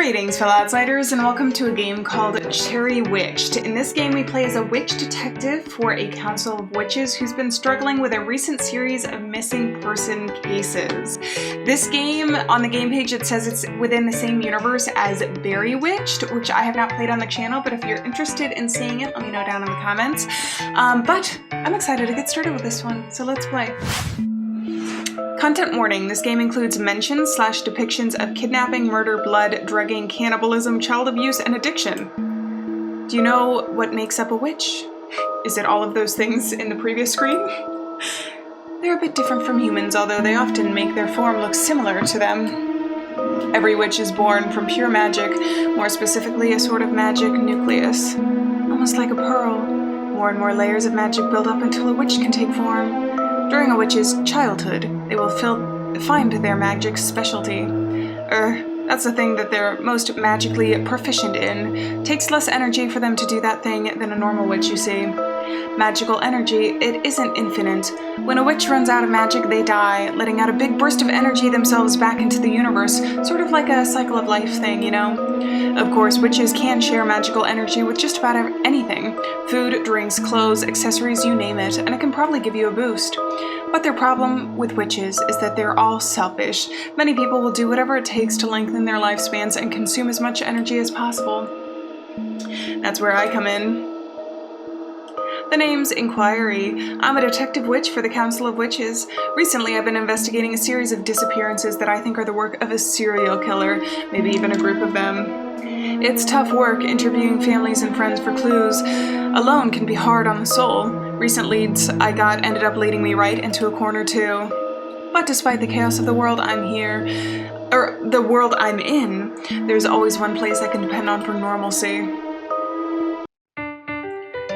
Greetings, fellow outsiders, and welcome to a game called Cherrywitched. In this game, we play as a witch detective for a council of witches who's been struggling with a recent series of missing person cases. This game, on the game page, it says it's within the same universe as Berrywitched, which I have not played on the channel, but if you're interested in seeing it, let me know down in the comments. But I'm excited to get started with this one, so let's play. Content warning, this game includes mentions/depictions of kidnapping, murder, blood, drugging, cannibalism, child abuse, and addiction. Do you know what makes up a witch? Is it all of those things in the previous screen? They're a bit different from humans, although they often make their form look similar to them. Every witch is born from pure magic, more specifically a sort of magic nucleus. Almost like a pearl. More and more layers of magic build up until a witch can take form. During a witch's childhood, they will find their magic specialty. That's the thing that they're most magically proficient in. Takes less energy for them to do that thing than a normal witch, you see. Magical energy, it isn't infinite. When a witch runs out of magic, they die, letting out a big burst of energy themselves back into the universe, sort of like a cycle of life thing, you know? Of course, witches can share magical energy with just about anything. Food, drinks, clothes, accessories, you name it, and it can probably give you a boost. But their problem with witches is that they're all selfish. Many people will do whatever it takes to lengthen their lifespans and consume as much energy as possible. That's where I come in. The name's Inquiry. I'm a detective witch for the Council of Witches. Recently, I've been investigating a series of disappearances that I think are the work of a serial killer, maybe even a group of them. It's tough work interviewing families and friends for clues. Alone can be hard on the soul. Recent leads I got ended up leading me right into a corner too. But despite the chaos of the world I'm in, there's always one place I can depend on for normalcy.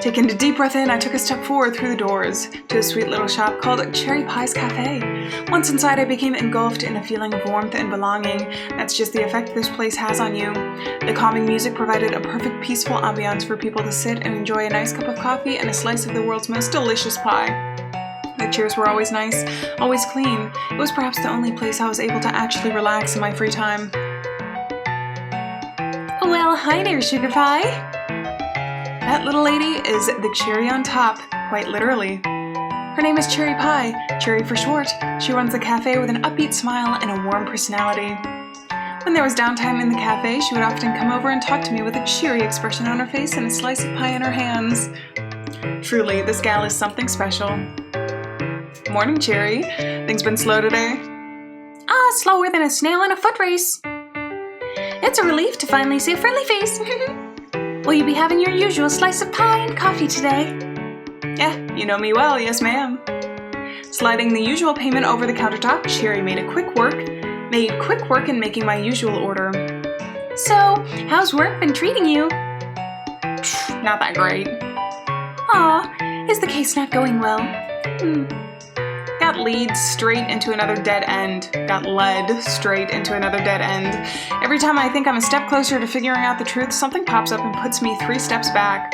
Taking a deep breath in, I took a step forward through the doors to a sweet little shop called Cherry Pie's Cafe. Once inside, I became engulfed in a feeling of warmth and belonging. That's just the effect this place has on you. The calming music provided a perfect peaceful ambiance for people to sit and enjoy a nice cup of coffee and a slice of the world's most delicious pie. The chairs were always nice, always clean. It was perhaps the only place I was able to actually relax in my free time. Well, hi there, sugar pie. That little lady is the cherry on top, quite literally. Her name is Cherry Pie, Cherry for short. She runs the cafe with an upbeat smile and a warm personality. When there was downtime in the cafe, she would often come over and talk to me with a cheery expression on her face and a slice of pie in her hands. Truly, this gal is something special. Morning, Cherry. Things been slow today? Slower than a snail in a foot race. It's a relief to finally see a friendly face. Will you be having your usual slice of pie and coffee today? Yeah, you know me well, yes ma'am. Sliding the usual payment over the countertop, Cherry made quick work in making my usual order. So, how's work been treating you? Not that great. Aw, is the case not going well? Got led straight into another dead end. Every time I think I'm a step closer to figuring out the truth, something pops up and puts me 3 steps back.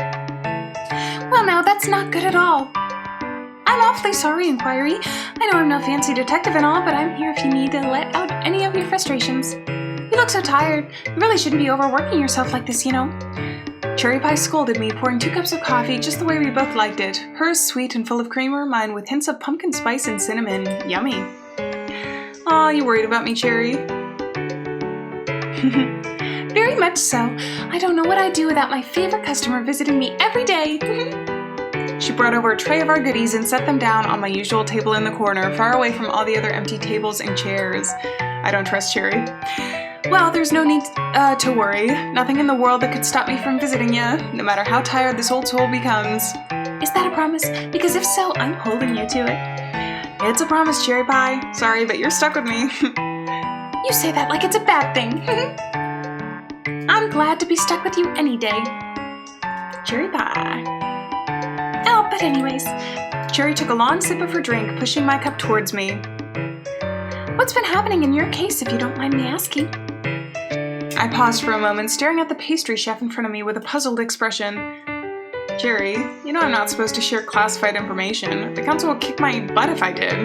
Well, now that's not good at all. I'm awfully sorry, Inquiry. I know I'm no fancy detective and all, but I'm here if you need to let out any of your frustrations. You look so tired. You really shouldn't be overworking yourself like this, you know. Cherry Pie scolded me, pouring 2 cups of coffee just the way we both liked it. Hers sweet and full of creamer, mine with hints of pumpkin spice and cinnamon. Yummy. Aw, you worried about me, Cherry? Very much so. I don't know what I'd do without my favorite customer visiting me every day. She brought over a tray of our goodies and set them down on my usual table in the corner, far away from all the other empty tables and chairs. I don't trust Cherry. Well, there's no need to worry. Nothing in the world that could stop me from visiting ya, no matter how tired this old soul becomes. Is that a promise? Because if so, I'm holding you to it. It's a promise, Cherry Pie. Sorry, but you're stuck with me. You say that like it's a bad thing. I'm glad to be stuck with you any day. Cherry Pie. Oh, but anyways. Cherry took a long sip of her drink, pushing my cup towards me. What's been happening in your case, if you don't mind me asking? I paused for a moment, staring at the pastry chef in front of me with a puzzled expression. Cherry, you know I'm not supposed to share classified information. The council will kick my butt if I did.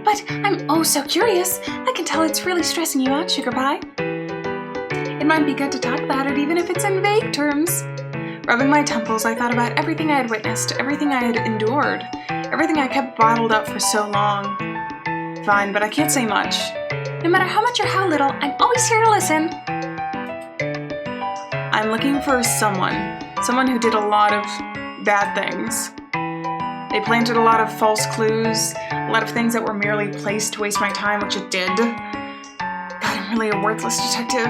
But I'm oh so curious. I can tell it's really stressing you out, Sugar Pie. It might be good to talk about it even if it's in vague terms. Rubbing my temples, I thought about everything I had witnessed, everything I had endured, everything I kept bottled up for so long. Fine, but I can't say much. No matter how much or how little, I'm always here to listen. I'm looking for someone who did a lot of bad things. They planted a lot of false clues, a lot of things that were merely placed to waste my time, which it did. God, I'm really a worthless detective.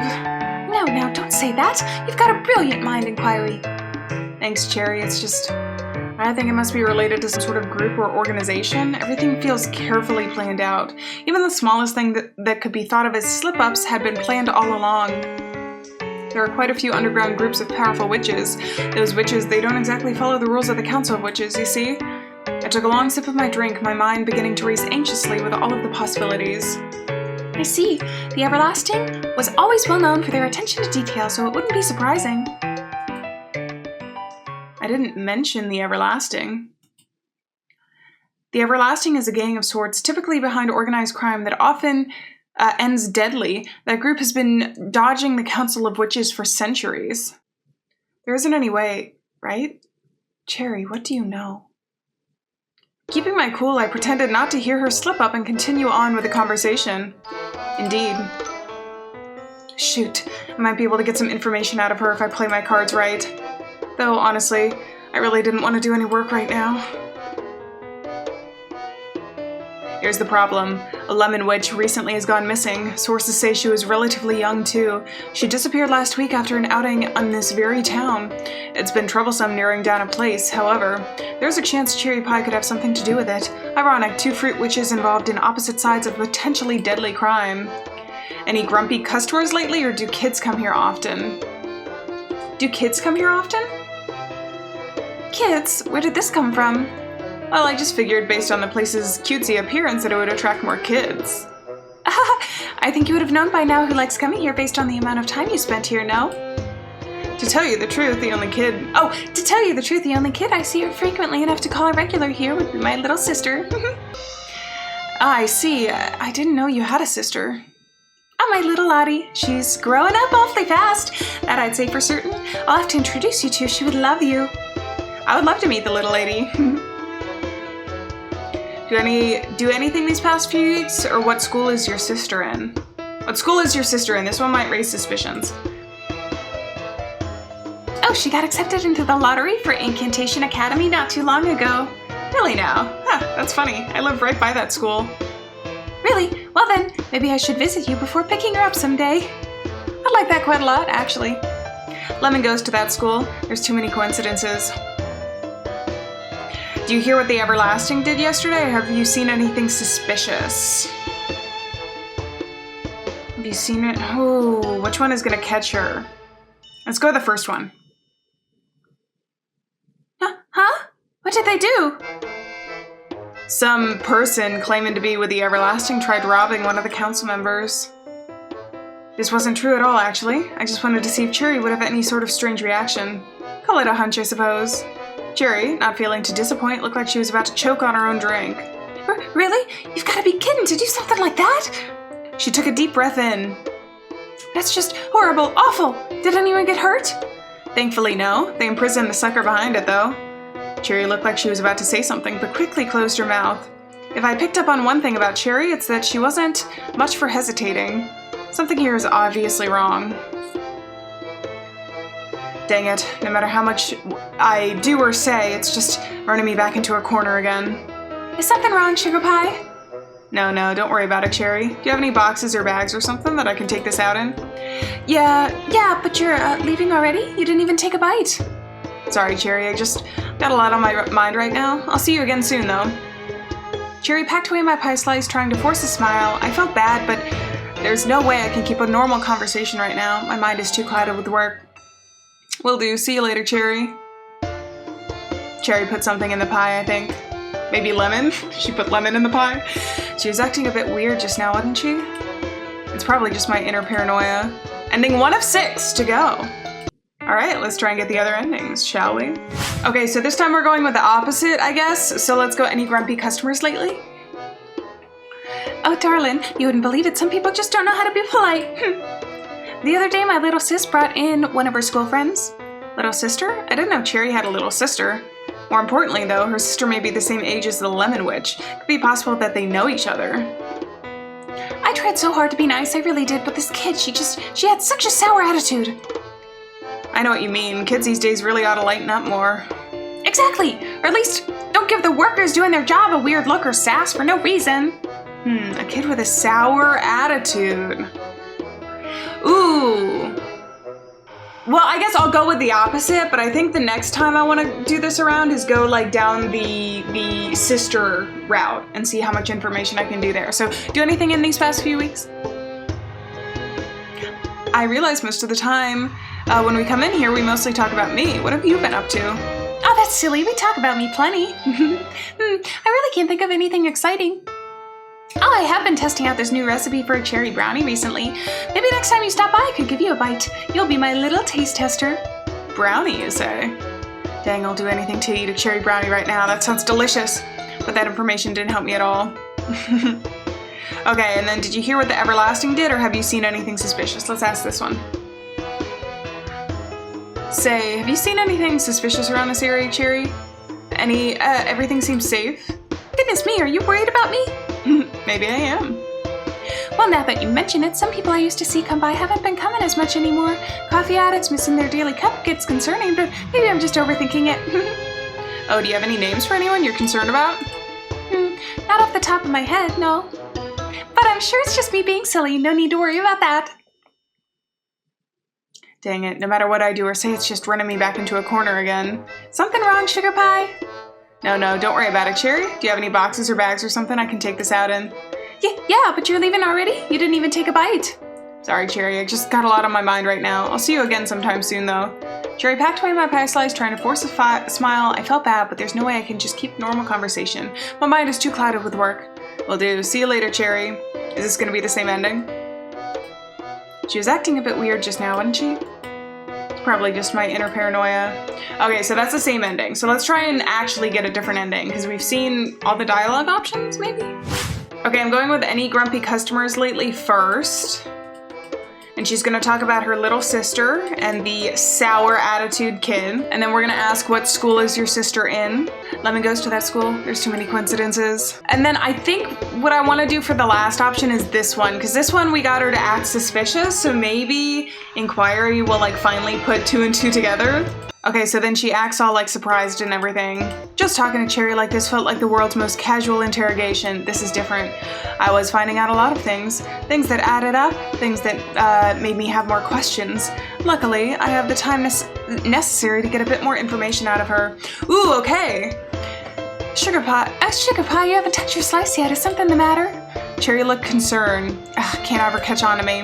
No, now, don't say that. You've got a brilliant mind, Inquiry. Thanks, Cherry. It's just, I think it must be related to some sort of group or organization. Everything feels carefully planned out. Even the smallest thing that could be thought of as slip-ups had been planned all along. There are quite a few underground groups of powerful witches. Those witches, they don't exactly follow the rules of the Council of Witches, you see? I took a long sip of my drink, my mind beginning to race anxiously with all of the possibilities. I see. The Everlasting was always well known for their attention to detail, so it wouldn't be surprising. I didn't mention the Everlasting. The Everlasting is a gang of sorts, typically behind organized crime that often ends deadly. That group has been dodging the Council of Witches for centuries. There isn't any way, right? Cherry, what do you know? Keeping my cool, I pretended not to hear her slip up and continue on with the conversation. Indeed. Shoot, I might be able to get some information out of her if I play my cards right. Though, honestly, I really didn't want to do any work right now. Here's the problem. A lemon witch recently has gone missing. Sources say she was relatively young, too. She disappeared last week after an outing on this very town. It's been troublesome narrowing down a place. However, there's a chance Cherry Pie could have something to do with it. Ironic, two fruit witches involved in opposite sides of potentially deadly crime. Any grumpy customers lately, or do kids come here often? Do kids come here often? Kids? Where did this come from? Well, I just figured based on the place's cutesy appearance that it would attract more kids. I think you would have known by now who likes coming here based on the amount of time you spent here, no? To tell you the truth, the only kid I see her frequently enough to call a regular here would be my little sister. I see. I didn't know you had a sister. Oh, my little Lottie. She's growing up awfully fast. That I'd say for certain. I'll have to introduce you to. She would love you. I would love to meet the little lady. Do anything these past few weeks, or what school is your sister in? What school is your sister in? This one might raise suspicions. Oh, she got accepted into the lottery for Incantation Academy not too long ago. Really now? Huh, that's funny. I live right by that school. Really? Well then, maybe I should visit you before picking her up someday. I'd like that quite a lot, actually. Lemon goes to that school. There's too many coincidences. Do you hear what the Everlasting did yesterday, or have you seen anything suspicious? Have you seen it? Oh, which one is gonna catch her? Let's go with the first one. Huh? What did they do? Some person claiming to be with the Everlasting tried robbing one of the council members. This wasn't true at all, actually. I just wanted to see if Cherry would have any sort of strange reaction. Call it a hunch, I suppose. Cherry, not failing to disappoint, looked like she was about to choke on her own drink. Really? You've got to be kidding to do something like that? She took a deep breath in. That's just horrible, awful. Did anyone get hurt? Thankfully, no. They imprisoned the sucker behind it, though. Cherry looked like she was about to say something, but quickly closed her mouth. If I picked up on one thing about Cherry, it's that she wasn't much for hesitating. Something here is obviously wrong. Dang it, no matter how much I do or say, it's just running me back into a corner again. Is something wrong, Sugar Pie? No, don't worry about it, Cherry. Do you have any boxes or bags or something that I can take this out in? Yeah, but you're leaving already? You didn't even take a bite. Sorry, Cherry, I just got a lot on my mind right now. I'll see you again soon, though. Cherry packed away my pie slice, trying to force a smile. I felt bad, but there's no way I can keep a normal conversation right now. My mind is too clouded with work. Will do. See you later, Cherry. Cherry put something in the pie, I think. Maybe lemon? She put lemon in the pie? She was acting a bit weird just now, wasn't she? It's probably just my inner paranoia. Ending 1 of 6 to go. Alright, let's try and get the other endings, shall we? Okay, so this time we're going with the opposite, I guess. So let's go. Any grumpy customers lately? Oh, darling, you wouldn't believe it. Some people just don't know how to be polite. The other day, my little sis brought in one of her school friends. Little sister? I didn't know Cherry had a little sister. More importantly, though, her sister may be the same age as the Lemon Witch. Could be possible that they know each other. I tried so hard to be nice, I really did, but this kid, she had such a sour attitude. I know what you mean. Kids these days really ought to lighten up more. Exactly! Or at least, don't give the workers doing their job a weird look or sass for no reason. A kid with a sour attitude. Ooh. Well, I guess I'll go with the opposite, but I think the next time I want to do this around is go like down the sister route and see how much information I can do there. So, do anything in these past few weeks? I realize most of the time when we come in here, we mostly talk about me. What have you been up to? Oh, that's silly. We talk about me plenty. I really can't think of anything exciting. Oh, I have been testing out this new recipe for a cherry brownie recently. Maybe next time you stop by, I could give you a bite. You'll be my little taste tester. Brownie, you say? Dang, I'll do anything to eat a cherry brownie right now. That sounds delicious. But that information didn't help me at all. Okay, and then did you hear what the Everlasting did, or have you seen anything suspicious? Let's ask this one. Say, have you seen anything suspicious around this area, Cherry? Everything seems safe? Goodness me, are you worried about me? Maybe I am. Well, now that you mention it, some people I used to see come by haven't been coming as much anymore. Coffee addicts missing their daily cup gets concerning, but maybe I'm just overthinking it. Oh, do you have any names for anyone you're concerned about? Not off the top of my head, no. But I'm sure it's just me being silly. No need to worry about that. Dang it, no matter what I do or say, it's just running me back into a corner again. Something wrong, Sugar Pie? No, don't worry about it, Cherry. Do you have any boxes or bags or something I can take this out in? Yeah, but you're leaving already? You didn't even take a bite. Sorry, Cherry, I just got a lot on my mind right now. I'll see you again sometime soon, though. Cherry packed away my pie slice, trying to force a smile. I felt bad, but there's no way I can just keep normal conversation. My mind is too clouded with work. Will do. See you later, Cherry. Is this gonna be the same ending? She was acting a bit weird just now, wasn't she? Probably just my inner paranoia. Okay, so that's the same ending. So let's try and actually get a different ending, because we've seen all the dialogue options, maybe? Okay, I'm going with any grumpy customers lately first. And she's gonna talk about her little sister and the sour attitude kid. And then we're gonna ask, what school is your sister in? Lemon goes to that school. There's too many coincidences. And then I think what I wanna do for the last option is this one, because this one we got her to act suspicious, so maybe Inquiry will like finally put 2 and 2 together. Okay, so then she acts all like surprised and everything. Just talking to Cherry like this felt like the world's most casual interrogation. This is different. I was finding out a lot of things. Things that added up, things that made me have more questions. Luckily, I have the time necessary to get a bit more information out of her. Ooh, okay. Sugar Pie, you haven't touched your slice yet. Is something the matter? Cherry looked concerned. Can't ever catch on to me.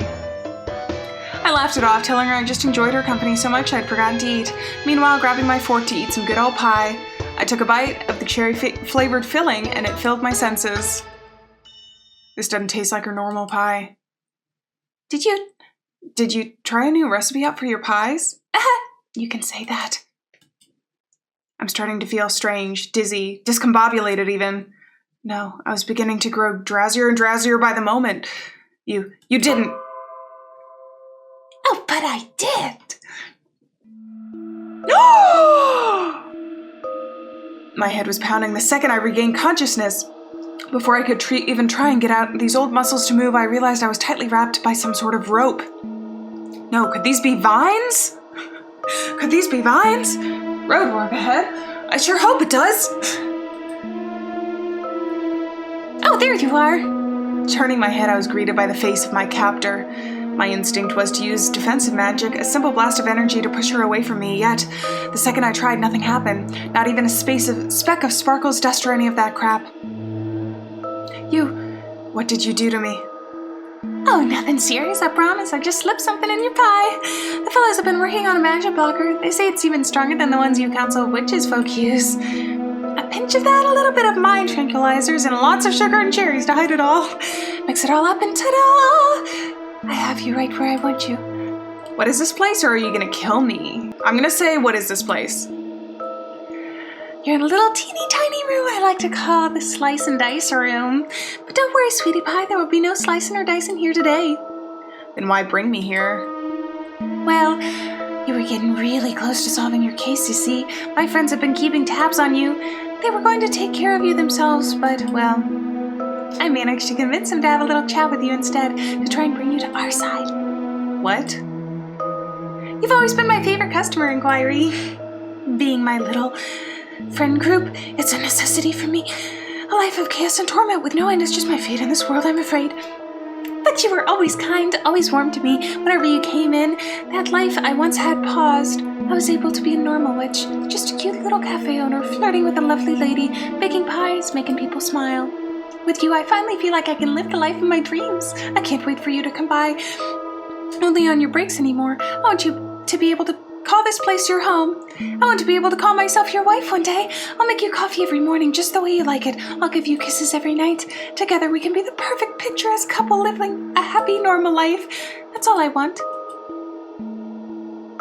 I laughed it off, telling her I just enjoyed her company so much I'd forgotten to eat. Meanwhile, grabbing my fork to eat some good old pie. I took a bite of the cherry-flavored filling, and it filled my senses. This doesn't taste like her normal pie. Did you try a new recipe out for your pies? You can say that. I'm starting to feel strange, dizzy, discombobulated even. No, I was beginning to grow drowsier and drowsier by the moment. You didn't. Oh, but I did! My head was pounding the second I regained consciousness. Before I could even try and get out these old muscles to move, I realized I was tightly wrapped by some sort of rope. No, could these be vines? Could these be vines? Roadwork ahead. I sure hope it does. Oh, there you are. Turning my head, I was greeted by the face of my captor. My instinct was to use defensive magic, a simple blast of energy to push her away from me, yet the second I tried, nothing happened. Not even a speck of sparkles, dust, or any of that crap. What did you do to me? Oh, nothing serious, I promise. I just slipped something in your pie. The fellows have been working on a magic blocker. They say it's even stronger than the ones you Council of Witches folk use. A pinch of that, a little bit of mind tranquilizers, and lots of sugar and cherries to hide it all. Mix it all up and ta-da! I have you right where I want you. What is this place, or are you gonna kill me? I'm gonna say, what is this place? You're in a little teeny tiny room I like to call the slice and dice room. But don't worry, sweetie pie, there will be no slicing or dicing here today. Then why bring me here? Well, you were getting really close to solving your case, you see. My friends have been keeping tabs on you. They were going to take care of you themselves, but, well, I managed to convince them to have a little chat with you instead, to try and bring you to our side. What? You've always been my favorite customer, Inquiry. Being my little friend group, it's a necessity for me. A life of chaos and torment with no end is just my fate in this world, I'm afraid. But you were always kind, always warm to me. Whenever you came in, that life I once had paused. I was able to be a normal witch, just a cute little cafe owner, flirting with a lovely lady, baking pies, making people smile. With you, I finally feel like I can live the life of my dreams. I can't wait for you to come by. Only on your breaks anymore. I want you to be able to call this place your home. I want to be able to call myself your wife one day. I'll make you coffee every morning just the way you like it. I'll give you kisses every night. Together we can be the perfect picturesque couple living a happy, normal life. That's all I want.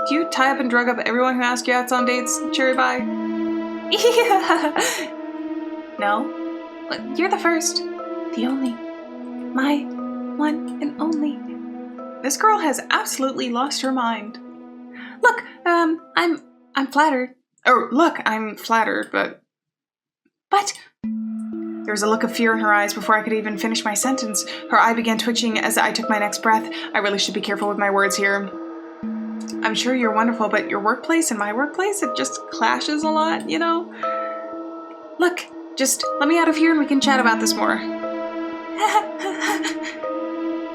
Do you tie up and drug up everyone who asks you out on dates, Cherrywitched? Yeah. No? Well, you're the first. The only. My one and only. This girl has absolutely lost her mind. Look, I'm flattered. Oh, look, I'm flattered, but... But... There was a look of fear in her eyes before I could even finish my sentence. Her eye began twitching as I took my next breath. I really should be careful with my words here. I'm sure you're wonderful, but your workplace and my workplace, it just clashes a lot, you know? Look, just let me out of here and we can chat about this more.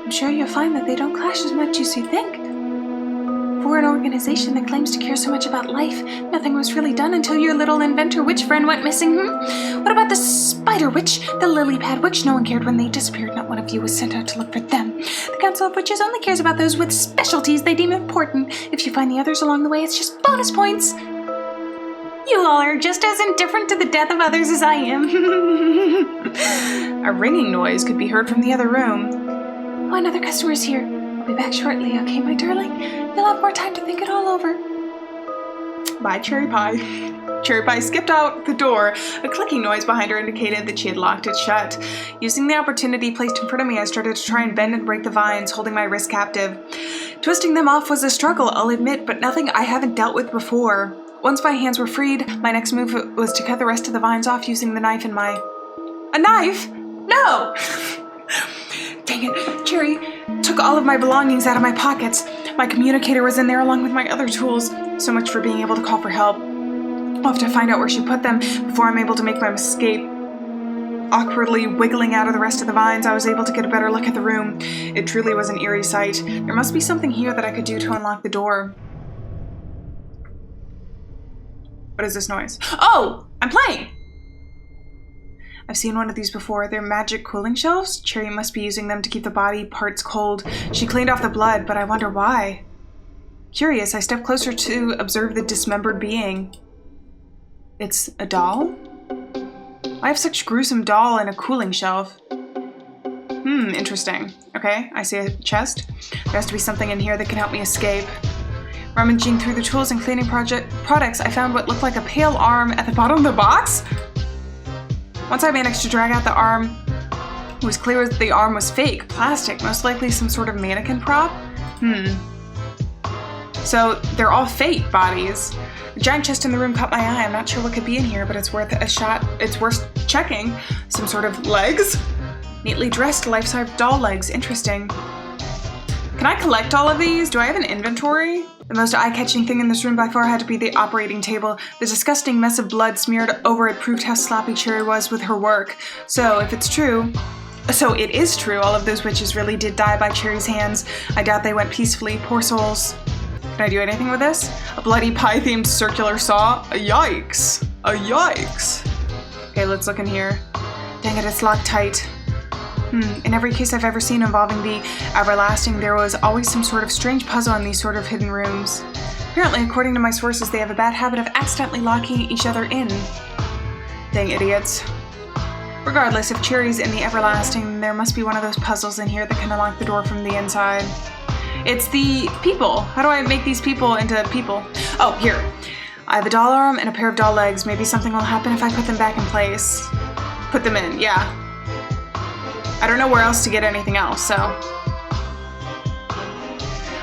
I'm sure you'll find that they don't clash as much as you think. For an organization that claims to care so much about life, nothing was really done until your little inventor witch friend went missing. What about the spider witch, the lily pad witch? No one cared when they disappeared. Not one of you was sent out to look for them. The Council of Witches only cares about those with specialties they deem important. If you find the others along the way, it's just bonus points. You all are just as indifferent to the death of others as I am. A ringing noise could be heard from the other room. Oh, another customer's here. I'll be back shortly, okay, my darling? You'll have more time to think it all over. Bye, Cherry Pie. Cherry Pie skipped out the door. A clicking noise behind her indicated that she had locked it shut. Using the opportunity placed in front of me, I started to try and bend and break the vines, holding my wrist captive. Twisting them off was a struggle, I'll admit, but nothing I haven't dealt with before. Once my hands were freed, my next move was to cut the rest of the vines off using the knife in my... A knife? No! Dang it, Cherry took all of my belongings out of my pockets. My communicator was in there along with my other tools. So much for being able to call for help. I'll have to find out where she put them before I'm able to make my escape. Awkwardly wiggling out of the rest of the vines, I was able to get a better look at the room. It truly was an eerie sight. There must be something here that I could do to unlock the door. What is this noise? Oh! I'm playing! I've seen one of these before. They're magic cooling shelves. Cherry must be using them to keep the body parts cold. She cleaned off the blood, but I wonder why. Curious, I step closer to observe the dismembered being. It's a doll? Why have such gruesome doll in a cooling shelf? Interesting. Okay, I see a chest. There has to be something in here that can help me escape. Rummaging through the tools and cleaning products, I found what looked like a pale arm at the bottom of the box. Once I managed to drag out the arm, it was clear that the arm was fake, plastic, most likely some sort of mannequin prop. So they're all fake bodies. The giant chest in the room caught my eye. I'm not sure what could be in here, but it's worth a shot. It's worth checking. Some sort of legs? Neatly dressed life-size doll legs. Interesting. Can I collect all of these? Do I have an inventory? The most eye-catching thing in this room by far had to be the operating table. The disgusting mess of blood smeared over it proved how sloppy Cherry was with her work. So it is true, all of those witches really did die by Cherry's hands. I doubt they went peacefully, poor souls. Can I do anything with this? A bloody pie-themed circular saw? Yikes. Yikes. Okay, let's look in here. Dang it, it's locked tight. In every case I've ever seen involving the everlasting, there was always some sort of strange puzzle in these sort of hidden rooms. Apparently, according to my sources, they have a bad habit of accidentally locking each other in. Dang idiots. Regardless, if Cherry's in the everlasting, there must be one of those puzzles in here that can unlock the door from the inside. It's the people. How do I make these people into people? Oh, here. I have a doll arm and a pair of doll legs. Maybe something will happen if I put them back in place. Put them in, yeah. I don't know where else to get anything else, so.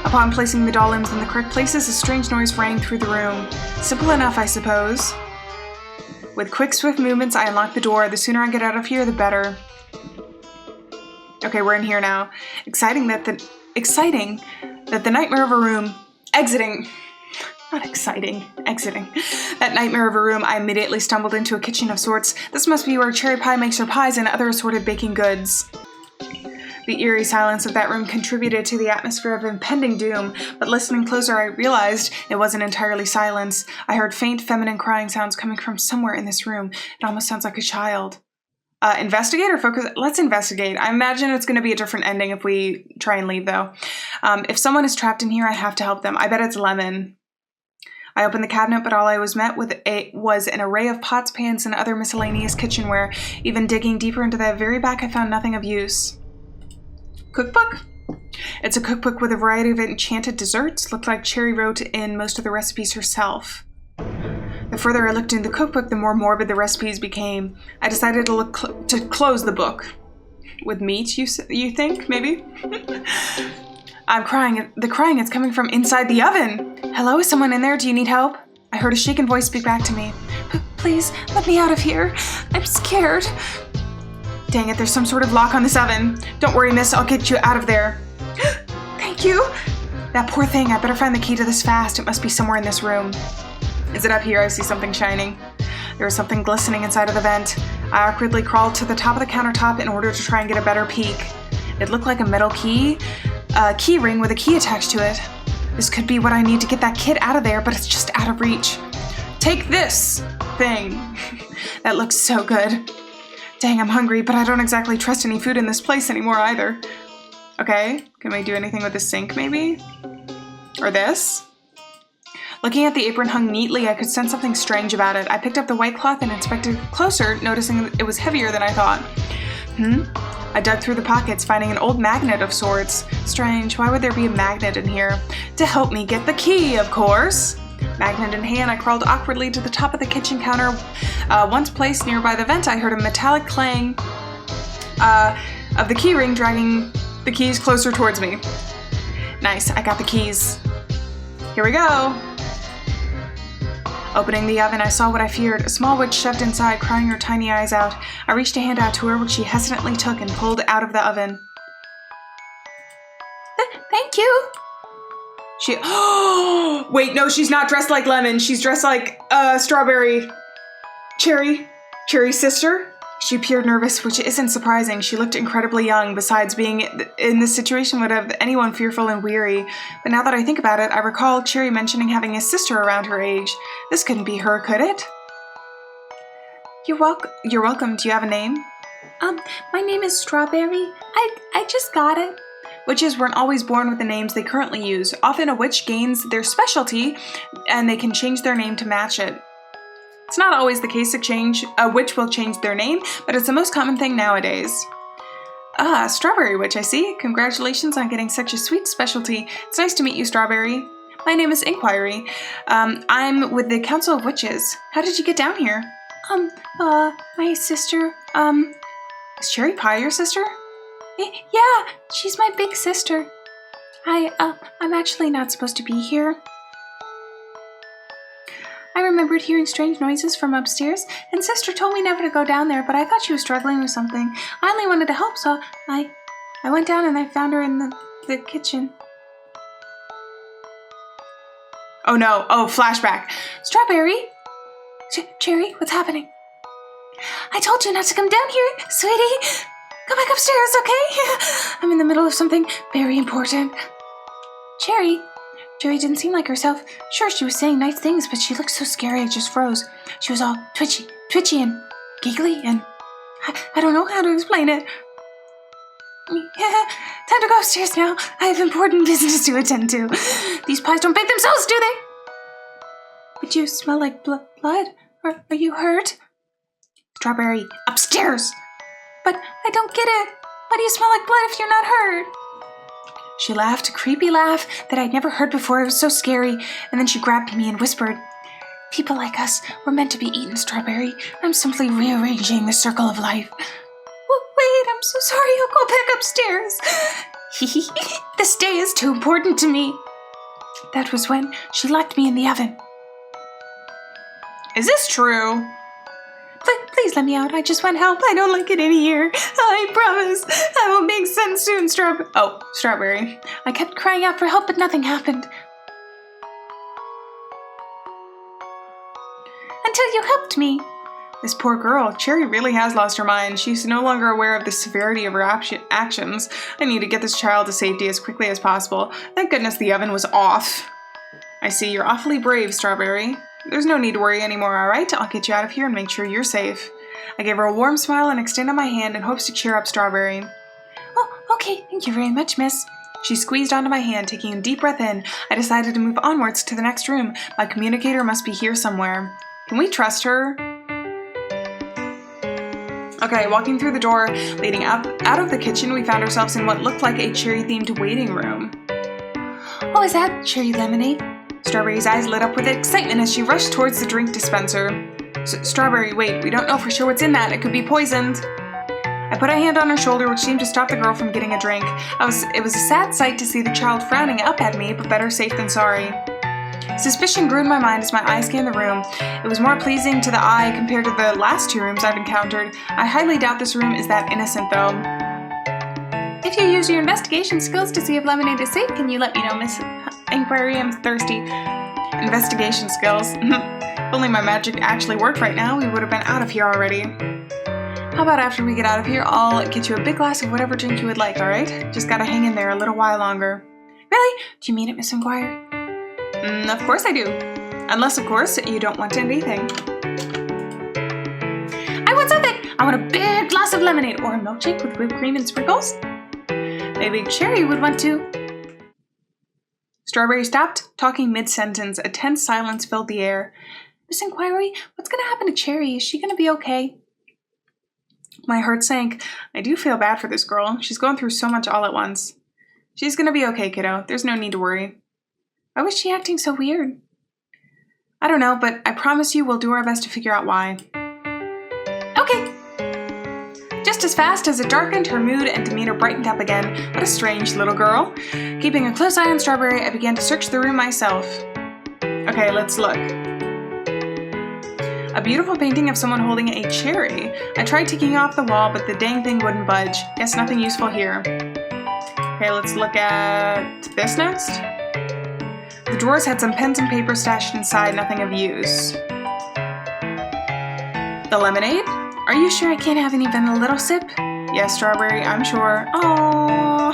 Upon placing the doll limbs in the correct places, a strange noise rang through the room. Simple enough, I suppose. With quick, swift movements, I unlock the door. The sooner I get out of here, the better. Okay, we're in here now. Exciting that the nightmare of a room... Exiting. That nightmare of a room, I immediately stumbled into a kitchen of sorts. This must be where Cherry Pie makes her pies and other assorted baking goods. The eerie silence of that room contributed to the atmosphere of impending doom, but listening closer I realized it wasn't entirely silence. I heard faint feminine crying sounds coming from somewhere in this room. It almost sounds like a child. Investigate or focus? Let's investigate. I imagine it's going to be a different ending if we try and leave, though. If someone is trapped in here, I have to help them. I bet it's Lemon. I opened the cabinet, but all I was met with was an array of pots, pans, and other miscellaneous kitchenware. Even digging deeper into the very back, I found nothing of use. Cookbook? It's a cookbook with a variety of enchanted desserts. Looked like Cherry wrote in most of the recipes herself. The further I looked into the cookbook, the more morbid the recipes became. I decided to close the book. With meat, you think, maybe? I'm crying. The crying is coming from inside the oven. Hello, is someone in there? Do you need help? I heard a shaken voice speak back to me. Please, let me out of here. I'm scared. Dang it, there's some sort of lock on this oven. Don't worry, miss, I'll get you out of there. Thank you. That poor thing, I better find the key to this fast. It must be somewhere in this room. Is it up here? I see something shining. There was something glistening inside of the vent. I awkwardly crawled to the top of the countertop in order to try and get a better peek. It looked like a metal key ring with a key attached to it. This could be what I need to get that kid out of there, but it's just out of reach. Take this thing. That looks so good. Dang, I'm hungry, but I don't exactly trust any food in this place anymore either. Okay, can we do anything with the sink maybe? Or this? Looking at the apron hung neatly, I could sense something strange about it. I picked up the white cloth and inspected closer, noticing it was heavier than I thought. I dug through the pockets, finding an old magnet of sorts. Strange, why would there be a magnet in here? To help me get the key, of course. Magnet in hand, I crawled awkwardly to the top of the kitchen counter. Once placed nearby the vent, I heard a metallic clang of the key ring dragging the keys closer towards me. Nice, I got the keys. Here we go. Opening the oven, I saw what I feared, a small witch shoved inside, crying her tiny eyes out. I reached a hand out to her, which she hesitantly took and pulled out of the oven. Thank you. She... Oh! Wait, no, she's not dressed like Lemon. She's dressed like, Strawberry... Cherry's sister? She appeared nervous, which isn't surprising. She looked incredibly young. Besides, being in this situation would have anyone fearful and weary. But now that I think about it, I recall Cherry mentioning having a sister around her age. This couldn't be her, could it? You're welcome. Do you have a name? My name is Strawberry. I just got it. Witches weren't always born with the names they currently use. Often a witch gains their specialty, and they can change their name to match it. It's not always the case a witch will change their name, but it's the most common thing nowadays. Strawberry Witch, I see. Congratulations on getting such a sweet specialty. It's nice to meet you, Strawberry. My name is Inquiry. I'm with the Council of Witches. How did you get down here? My sister, Is Cherry Pie your sister? Yeah, she's my big sister. I'm actually not supposed to be here. I remembered hearing strange noises from upstairs, and Sister told me never to go down there, but I thought she was struggling with something. I only wanted to help, so I went down and I found her in the kitchen. Oh no, flashback. Strawberry? Cherry, what's happening? I told you not to come down here, sweetie. Go back upstairs, okay? I'm in the middle of something very important. Cherry didn't seem like herself. Sure, she was saying nice things, but she looked so scary I just froze. She was all twitchy and giggly, and I don't know how to explain it. Time to go upstairs now. I have important business to attend to. These pies don't bake themselves, do they? But you smell like blood. Are you hurt? Strawberry, upstairs! But I don't get it. Why do you smell like blood if you're not hurt? She laughed a creepy laugh that I'd never heard before. It was so scary. And then she grabbed me and whispered, People like us were meant to be eaten, Strawberry. I'm simply rearranging the circle of life. Wait, I'm so sorry. I'll go back upstairs. This day is too important to me. That was when she locked me in the oven. Is this true? Please let me out. I just want help. I don't like it in here. I promise. I will make sense soon, Strawberry. I kept crying out for help, but nothing happened. Until you helped me. This poor girl. Cherry really has lost her mind. She's no longer aware of the severity of her actions. I need to get this child to safety as quickly as possible. Thank goodness the oven was off. I see you're awfully brave, Strawberry. There's no need to worry anymore, alright? I'll get you out of here and make sure you're safe. I gave her a warm smile and extended my hand in hopes to cheer up Strawberry. Oh, okay. Thank you very much, miss. She squeezed onto my hand, taking a deep breath in. I decided to move onwards to the next room. My communicator must be here somewhere. Can we trust her? Okay, walking through the door leading out of the kitchen, we found ourselves in what looked like a cherry-themed waiting room. Oh, is that cherry lemonade? Strawberry's eyes lit up with excitement as she rushed towards the drink dispenser. Strawberry, wait, we don't know for sure what's in that. It could be poisoned. I put a hand on her shoulder, which seemed to stop the girl from getting a drink. It was a sad sight to see the child frowning up at me, but better safe than sorry. Suspicion grew in my mind as my eye scanned the room. It was more pleasing to the eye compared to the last two rooms I've encountered. I highly doubt this room is that innocent, though. If you use your investigation skills to see if lemonade is safe, can you let me know, Miss Inquiry? I'm thirsty. Investigation skills? If only my magic actually worked right now, we would have been out of here already. How about after we get out of here, I'll get you a big glass of whatever drink you would like, alright? Just gotta hang in there a little while longer. Really? Do you mean it, Miss Inquiry? Of course I do. Unless, of course, you don't want anything. I want something! I want a big glass of lemonade or a milkshake with whipped cream and sprinkles. Maybe Cherry would want to. Strawberry stopped talking mid-sentence. A tense silence filled the air. Miss Inquiry, what's going to happen to Cherry? Is she going to be okay? My heart sank. I do feel bad for this girl. She's going through so much all at once. She's going to be okay, kiddo. There's no need to worry. Why was she acting so weird? I don't know, but I promise you we'll do our best to figure out why. Okay. Just as fast as it darkened, her mood and demeanor brightened up again. What a strange little girl. Keeping a close eye on Strawberry, I began to search the room myself. Okay, let's look. A beautiful painting of someone holding a cherry. I tried taking it off the wall, but the dang thing wouldn't budge. Guess nothing useful here. Okay, let's look at this next. The drawers had some pens and paper stashed inside, nothing of use. The lemonade? Are you sure I can't have even a little sip? Yes, Strawberry, I'm sure. Oh,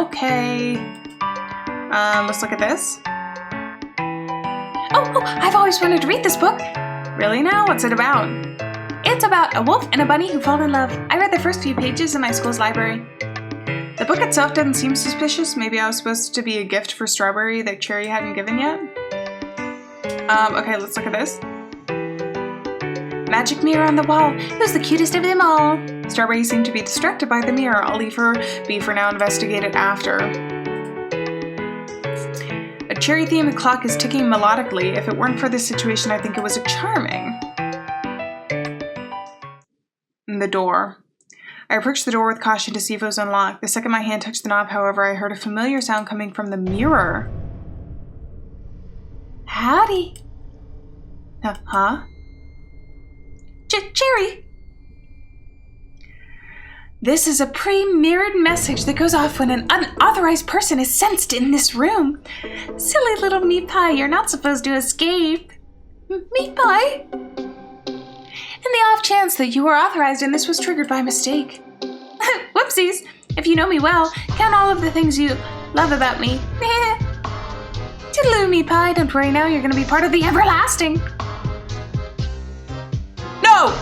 okay. Let's look at this. Oh, I've always wanted to read this book. Really now? What's it about? It's about a wolf and a bunny who fall in love. I read the first few pages in my school's library. The book itself doesn't seem suspicious. Maybe I was supposed to be a gift for Strawberry that Cherry hadn't given yet. Okay, let's look at this. Magic mirror on the wall. Who's the cutest of them all? Strawberry seemed to be distracted by the mirror. I'll leave her be for now, investigate it after. A cherry-themed clock is ticking melodically. If it weren't for this situation, I think it was charming. The door. I approached the door with caution to see if it was unlocked. The second my hand touched the knob, however, I heard a familiar sound coming from the mirror. Howdy. Huh? Cherry! This is a pre-mirrored message that goes off when an unauthorized person is sensed in this room. Silly little meat pie, you're not supposed to escape. Meat pie? In the off chance that you were authorized and this was triggered by mistake. Whoopsies! If you know me well, count all of the things you love about me. Toodaloo, meat pie, don't worry now, you're gonna be part of the everlasting. No!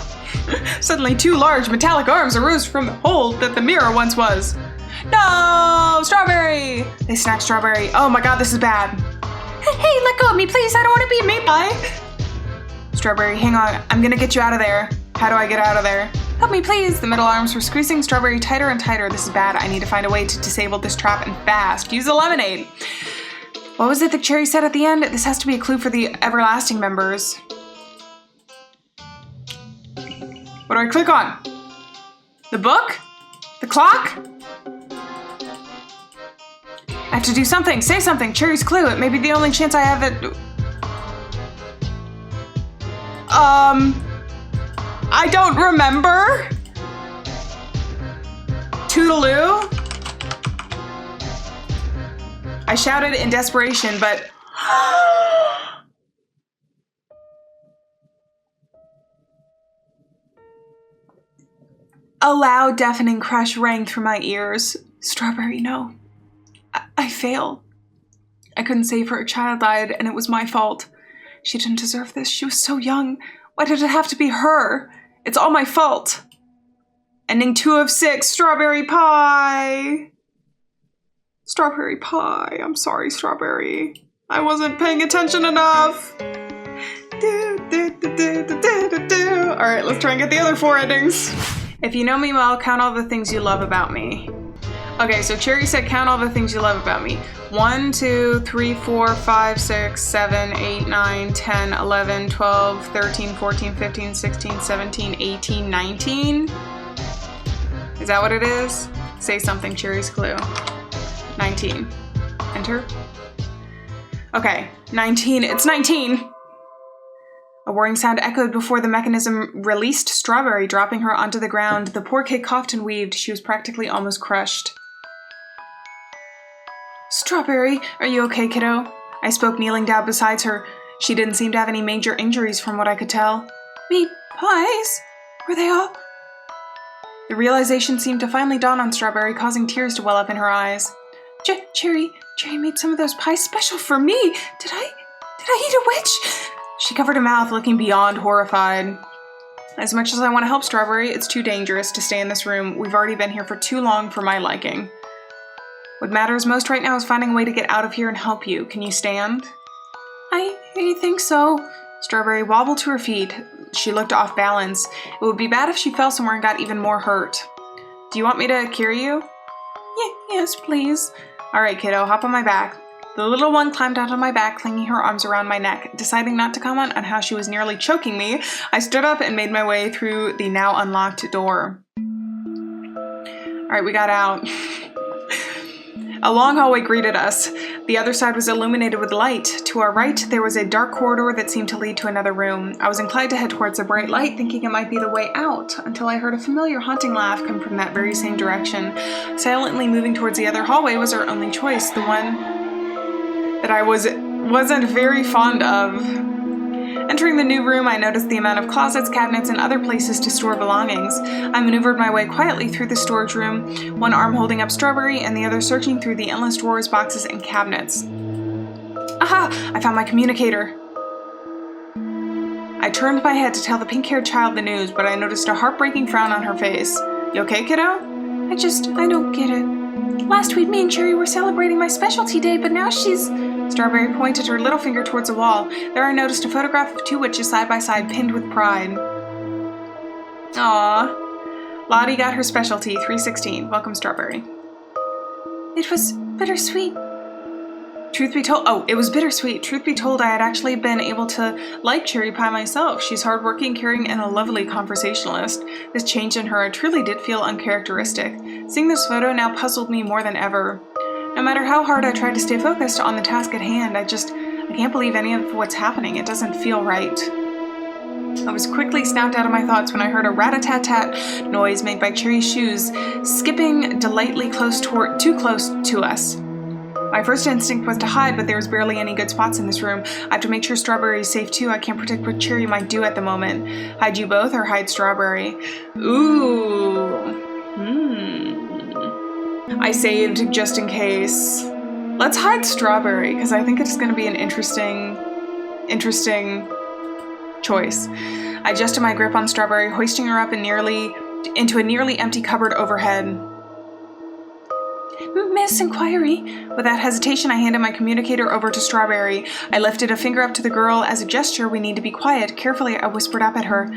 Suddenly 2 large metallic arms arose from the hole that the mirror once was. No! Strawberry! They snatched Strawberry. Oh my god, this is bad. Hey, let go of me, please. I don't want to be a meat pie. Strawberry, hang on. I'm gonna get you out of there. How do I get out of there? Help me, please. The middle arms were squeezing Strawberry tighter and tighter. This is bad. I need to find a way to disable this trap and fast. Use the lemonade. What was it that Cherry said at the end? This has to be a clue for the everlasting members. What do I click on? The book? The clock? I have to do something. Say something. Cherry's clue. It may be the only chance I have at... I don't remember. Toodaloo? I shouted in desperation, but... A loud, deafening crush rang through my ears. Strawberry, no. I failed. I couldn't save her. A child died, and it was my fault. She didn't deserve this. She was so young. Why did it have to be her? It's all my fault. Ending 2 of 6, strawberry pie. Strawberry pie. I'm sorry, Strawberry. I wasn't paying attention enough. Alright, let's try and get the other 4 endings. If you know me well, count all the things you love about me. Okay, so Cherry said count all the things you love about me. 1, 2, 3, 4, 5, 6, 7, 8, 9, 10, 11, 12, 13, 14, 15, 16, 17, 18, 19. Is that what it is? Say something, Cherry's clue. 19. Enter. Okay, 19. It's 19! A whirring sound echoed before the mechanism released Strawberry, dropping her onto the ground. The poor kid coughed and weaved. She was practically almost crushed. Strawberry, are you okay, kiddo? I spoke, kneeling down beside her. She didn't seem to have any major injuries from what I could tell. Me pies? Were they all? The realization seemed to finally dawn on Strawberry, causing tears to well up in her eyes. Cherry made some of those pies special for me. Did I eat a witch? She covered her mouth, looking beyond horrified. As much as I want to help Strawberry, it's too dangerous to stay in this room. We've already been here for too long for my liking. What matters most right now is finding a way to get out of here and help you. Can you stand? I think so. Strawberry wobbled to her feet. She looked off balance. It would be bad if she fell somewhere and got even more hurt. Do you want me to carry you? Yes, please. Alright, kiddo, hop on my back. The little one climbed onto my back, clinging her arms around my neck. Deciding not to comment on how she was nearly choking me, I stood up and made my way through the now unlocked door. Alright, we got out. A long hallway greeted us. The other side was illuminated with light. To our right, there was a dark corridor that seemed to lead to another room. I was inclined to head towards the bright light, thinking it might be the way out, until I heard a familiar haunting laugh come from that very same direction. Silently moving towards the other hallway was our only choice, the one that I wasn't very fond of. Entering the new room, I noticed the amount of closets, cabinets, and other places to store belongings. I maneuvered my way quietly through the storage room, one arm holding up Strawberry and the other searching through the endless drawers, boxes, and cabinets. Aha! I found my communicator. I turned my head to tell the pink-haired child the news, but I noticed a heartbreaking frown on her face. You okay, kiddo? I don't get it. Last week, me and Cherry were celebrating my specialty day, but now she's... Strawberry pointed her little finger towards the wall. There I noticed a photograph of 2 witches side by side, pinned with pride. Aww. Lottie got her specialty, 316. Welcome, Strawberry. It was bittersweet. It was bittersweet. Truth be told, I had actually been able to like Cherry Pie myself. She's hardworking, caring, and a lovely conversationalist. This change in her truly did feel uncharacteristic. Seeing this photo now puzzled me more than ever. No matter how hard I tried to stay focused on the task at hand, I can't believe any of what's happening. It doesn't feel right. I was quickly snapped out of my thoughts when I heard a rat-a-tat-tat noise made by Cherry's shoes, skipping delightfully too close to us. My first instinct was to hide, but there was barely any good spots in this room. I have to make sure Strawberry is safe too. I can't predict what Cherry might do at the moment. Hide you both or hide Strawberry? Ooh. I saved just in case. Let's hide Strawberry, because I think it's going to be an interesting choice. I adjusted my grip on Strawberry, hoisting her up into a nearly empty cupboard overhead. Miss Inquiry. Without hesitation, I handed my communicator over to Strawberry. I lifted a finger up to the girl as a gesture. We need to be quiet. Carefully, I whispered up at her.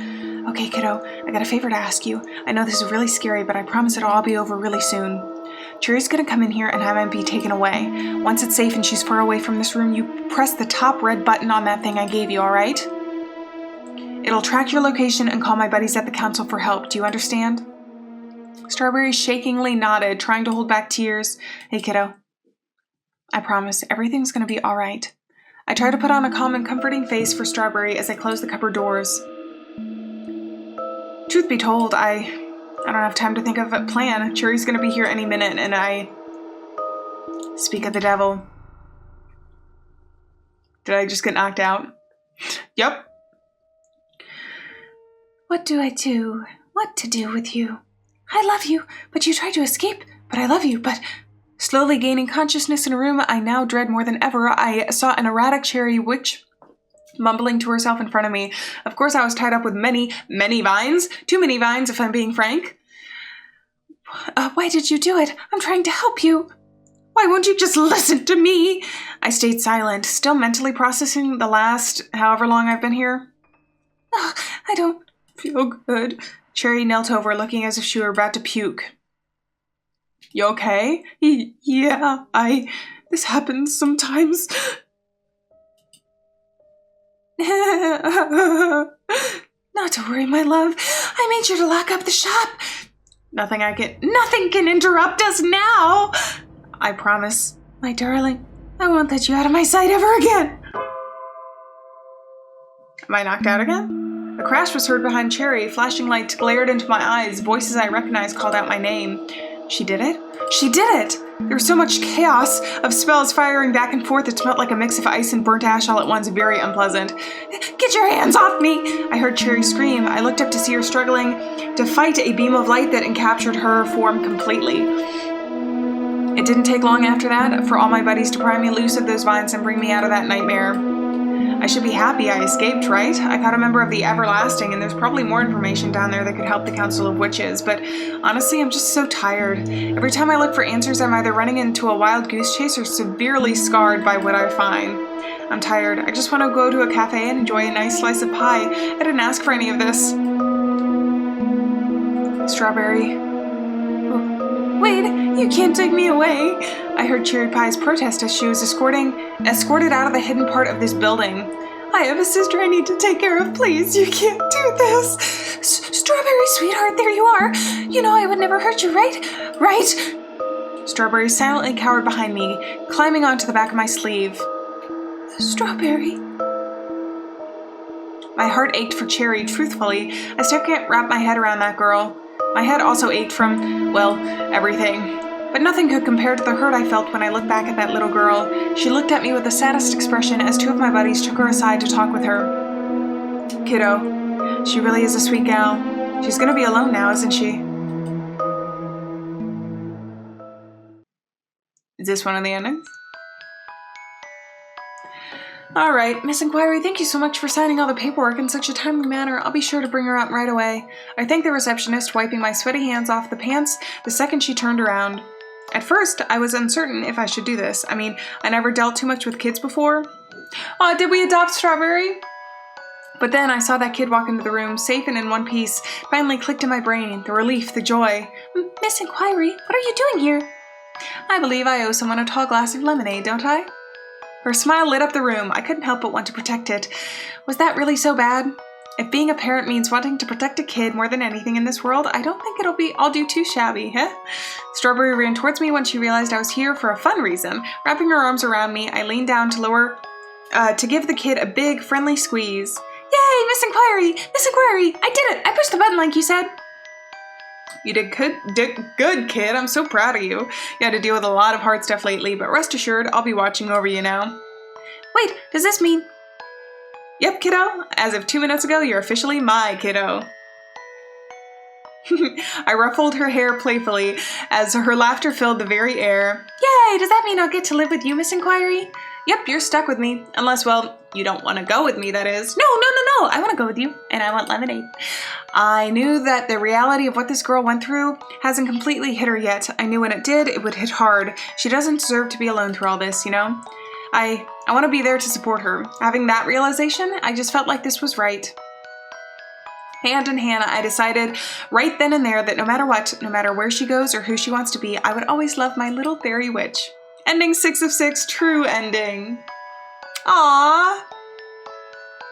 Okay, kiddo, I got a favor to ask you. I know this is really scary, but I promise it'll all be over really soon. Cherry's gonna come in here and have him be taken away. Once it's safe and she's far away from this room, you press the top red button on that thing I gave you, alright? It'll track your location and call my buddies at the council for help. Do you understand? Strawberry shakingly nodded, trying to hold back tears. Hey, kiddo. I promise, everything's gonna be alright. I try to put on a calm and comforting face for Strawberry as I close the cupboard doors. Truth be told, I don't have time to think of a plan. Cherry's gonna be here any minute, and I... Speak of the devil. Did I just get knocked out? Yep. What do I do? What to do with you? I love you, but you tried to escape, but I love you, but... Slowly gaining consciousness in a room I now dread more than ever, I saw an erratic Cherrywitched mumbling to herself in front of me. Of course, I was tied up with many, many vines. Too many vines, if I'm being frank. Why did you do it? I'm trying to help you. Why won't you just listen to me? I stayed silent, still mentally processing the last however long I've been here. Oh, I don't feel good. Cherry knelt over, looking as if she were about to puke. You okay? Yeah, this happens sometimes. Not to worry, my love. I made sure to lock up the shop. Nothing can interrupt us now. I promise. My darling, I won't let you out of my sight ever again. Am I knocked out again? A crash was heard behind Cherry. Flashing lights glared into my eyes. Voices I recognized called out my name. She did it? She did it! There was so much chaos of spells firing back and forth. It smelled like a mix of ice and burnt ash all at once. Very unpleasant. Get your hands off me! I heard Cherry scream. I looked up to see her struggling to fight a beam of light that encaptured her form completely. It didn't take long after that for all my buddies to pry me loose of those vines and bring me out of that nightmare. I should be happy I escaped, right? I caught a member of the Everlasting, and there's probably more information down there that could help the Council of Witches, but honestly, I'm just so tired. Every time I look for answers, I'm either running into a wild goose chase or severely scarred by what I find. I'm tired. I just want to go to a cafe and enjoy a nice slice of pie. I didn't ask for any of this. Strawberry. Oh, wait, you can't take me away. I heard Cherry Pie's protest as she was escorted out of the hidden part of this building. I have a sister I need to take care of. Please, you can't do this. Strawberry, sweetheart, there you are. You know I would never hurt you, right? Right? Strawberry silently cowered behind me, climbing onto the back of my sleeve. Strawberry. My heart ached for Cherry, truthfully. I still can't wrap my head around that girl. My head also ached from, well, everything. But nothing could compare to the hurt I felt when I looked back at that little girl. She looked at me with the saddest expression as two of my buddies took her aside to talk with her. Kiddo, she really is a sweet gal. She's gonna be alone now, isn't she? Is this one of the endings? Alright, Miss Inquiry, thank you so much for signing all the paperwork in such a timely manner. I'll be sure to bring her out right away. I thanked the receptionist, wiping my sweaty hands off the pants the second she turned around. At first, I was uncertain if I should do this. I mean, I never dealt too much with kids before. Oh, did we adopt Strawberry? But then I saw that kid walk into the room, safe and in one piece. Finally clicked in my brain, the relief, the joy. Miss Inquiry, what are you doing here? I believe I owe someone a tall glass of lemonade, don't I? Her smile lit up the room. I couldn't help but want to protect it. Was that really so bad? If being a parent means wanting to protect a kid more than anything in this world, I don't think I'll do too shabby, huh? Strawberry ran towards me when she realized I was here for a fun reason. Wrapping her arms around me, I leaned down to give the kid a big, friendly squeeze. Yay, Miss Inquiry! Miss Inquiry! I did it! I pushed the button like you said. You did good, kid. I'm so proud of you. You had to deal with a lot of hard stuff lately, but rest assured, I'll be watching over you now. Wait, does this mean... Yep, kiddo. As of 2 minutes ago, you're officially my kiddo. I ruffled her hair playfully as her laughter filled the very air. Yay! Does that mean I'll get to live with you, Miss Inquiry? Yep, you're stuck with me. Unless, well, you don't want to go with me, that is. No. I want to go with you, and I want lemonade. I knew that the reality of what this girl went through hasn't completely hit her yet. I knew when it did, it would hit hard. She doesn't deserve to be alone through all this, you know? I want to be there to support her. Having that realization, I just felt like this was right. Hand in hand, I decided right then and there that no matter what, no matter where she goes or who she wants to be, I would always love my little Berrywitch. Ending 6 of 6, true ending. Aww.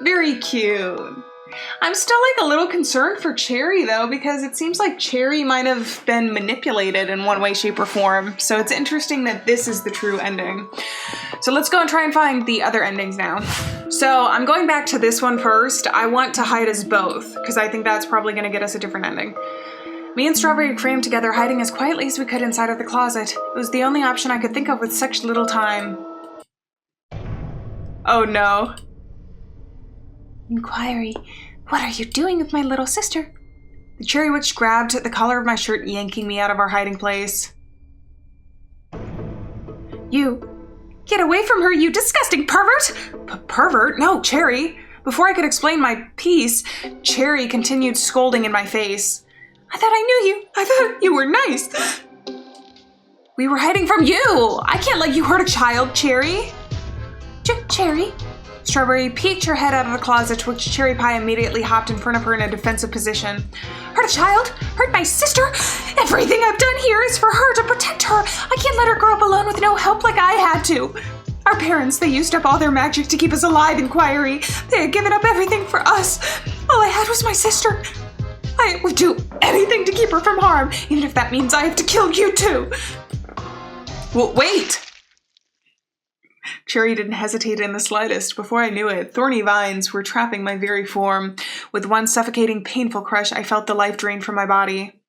Very cute. I'm still like a little concerned for Cherry though, because it seems like Cherry might have been manipulated in one way, shape, or form. So it's interesting that this is the true ending. So let's go and try and find the other endings now. So I'm going back to this one first. I want to hide as both, because I think that's probably going to get us a different ending. Me and Strawberry crammed together, hiding as quietly as we could inside of the closet. It was the only option I could think of with such little time. Oh no. Inquiry. What are you doing with my little sister? The Cherrywitched grabbed the collar of my shirt, yanking me out of our hiding place. You. Get away from her, you disgusting pervert! Pervert? No, Cherry. Before I could explain my piece, Cherry continued scolding in my face. I thought I knew you. I thought you were nice. We were hiding from you. I can't let you hurt a child, Cherry. Cherry? Strawberry peeked her head out of the closet, to which Cherry Pie immediately hopped in front of her in a defensive position. Hurt a child? Hurt my sister? Everything I've done here is for her, to protect her. I can't let her grow up alone with no help like I had to. Our parents, they used up all their magic to keep us alive, Inquiry. They had given up everything for us. All I had was my sister. I would do anything to keep her from harm, even if that means I have to kill you too. Well, wait! Cherry didn't hesitate in the slightest. Before I knew it, thorny vines were trapping my very form. With one suffocating, painful crush, I felt the life drain from my body.